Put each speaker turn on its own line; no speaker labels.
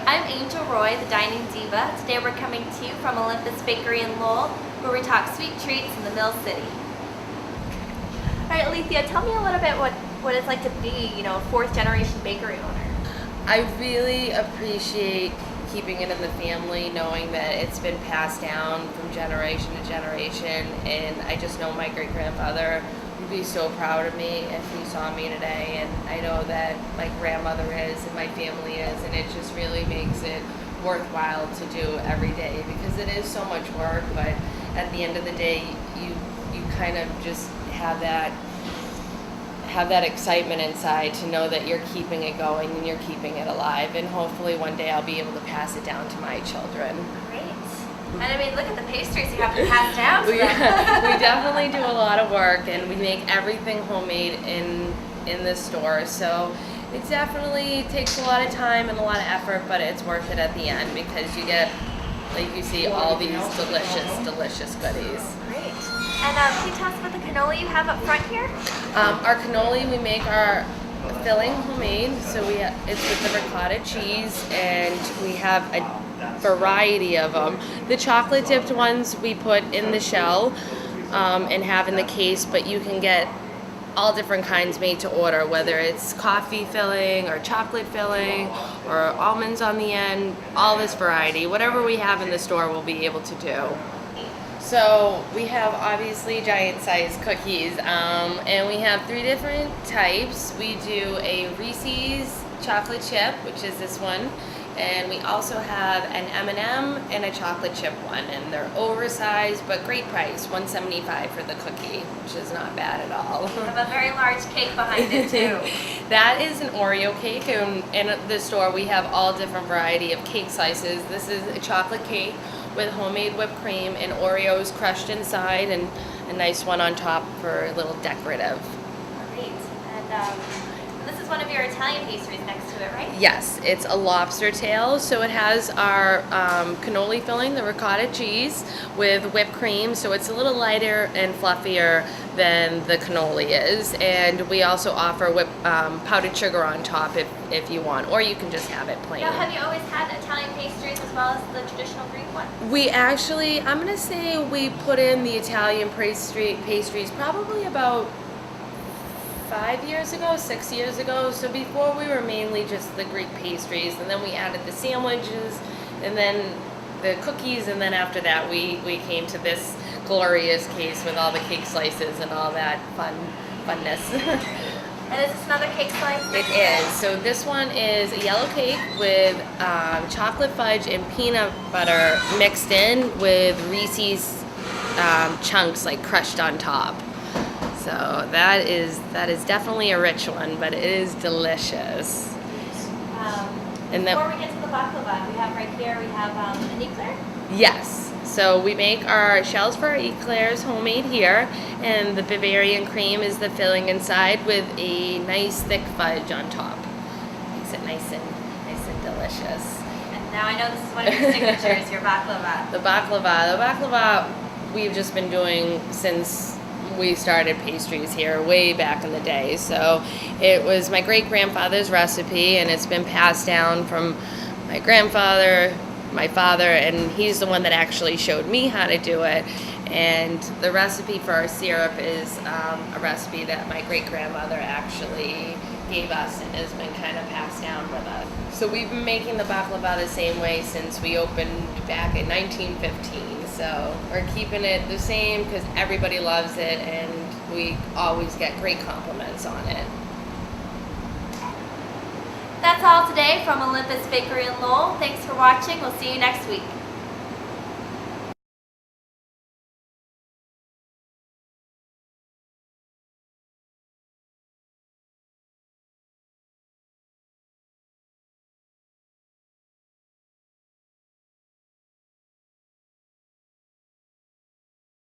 I'm Angel Roy, the Dining Diva. Today we're coming to you from Olympos Bakery in Lowell, where we talk sweet treats in the Mill City. Alright, Alethia, tell me a little bit what it's like to be, a fourth generation bakery owner.
I really appreciate keeping it in the family, knowing that it's been passed down from generation to generation, and I just know my great-grandfather would be so proud of me if he saw me today, and I know that my grandmother is and my family is, and it just really makes it worthwhile to do every day because it is so much work, but at the end of the day you kind of just have that excitement inside to know that you're keeping it going and you're keeping it alive, and hopefully one day I'll be able to pass it down to my children.
Great. And I mean, look at the pastries you have to pass down to them.
We definitely do a lot of work, and we make everything homemade in this store, so it definitely takes a lot of time and a lot of effort, but it's worth it at the end because you get, like you see, all these delicious goodies.
Great. And can you tell us about the cannoli you have up front here?
Our cannoli, we make our filling homemade, so it's with the ricotta cheese, and we have a variety of them. The chocolate dipped ones we put in the shell and have in the case, but you can get all different kinds made to order, whether it's coffee filling or chocolate filling or almonds on the end, all this variety. Whatever we have in the store we'll be able to do. So we have obviously giant size cookies, and we have 3 different types. We do a Reese's chocolate chip, which is this one, and we also have an M&M and a chocolate chip one, and they're oversized but great price, $1.75 for the cookie, which is not bad at all.
You have a very large cake behind it too.
That is an Oreo cake, and in the store we have all different variety of cake slices. This is a chocolate cake with homemade whipped cream and Oreos crushed inside, and a nice one on top for a little decorative.
Great. And this is one of your Italian pastries next to it, right?
Yes, it's a Lobster Tail, so it has our cannoli filling, the ricotta cheese, with whipped cream, so it's a little lighter and fluffier than the cannoli is, and we also offer powdered sugar on top if you want, or you can just have it plain.
Now, have you always had Italian pastries as well as the traditional Greek one?
We actually, I'm going to say we put in the Italian pastries probably about 5 years ago, 6 years ago. So before we were mainly just the Greek pastries, and then we added the sandwiches, and then the cookies, and then after that we came to this glorious case with all the cake slices and all that funness.
And is this another cake slice?
It is. So this one is a yellow cake with chocolate fudge and peanut butter mixed in with Reese's chunks like crushed on top. So that is definitely a rich one, but it is delicious.
And then, before we get to the baklava, we have right here, we have an eclair?
Yes. So we make our shells for our eclairs homemade here, and the Bavarian cream is the filling inside with a nice thick fudge on top. Makes it nice and delicious.
And now I know this is one of your signatures, your baklava.
The baklava we've just been doing since we started pastries here way back in the day. So it was my great-grandfather's recipe, and it's been passed down from my grandfather, my father, and he's the one that actually showed me how to do it. And the recipe for our syrup is a recipe that my great-grandmother actually gave us and has been kind of passed down with us. So we've been making the baklava the same way since we opened back in 1915. So we're keeping it the same because everybody loves it, and we always get great compliments on it.
That's all today from Olympos Bakery in Lowell. Thanks for watching. We'll see you next week.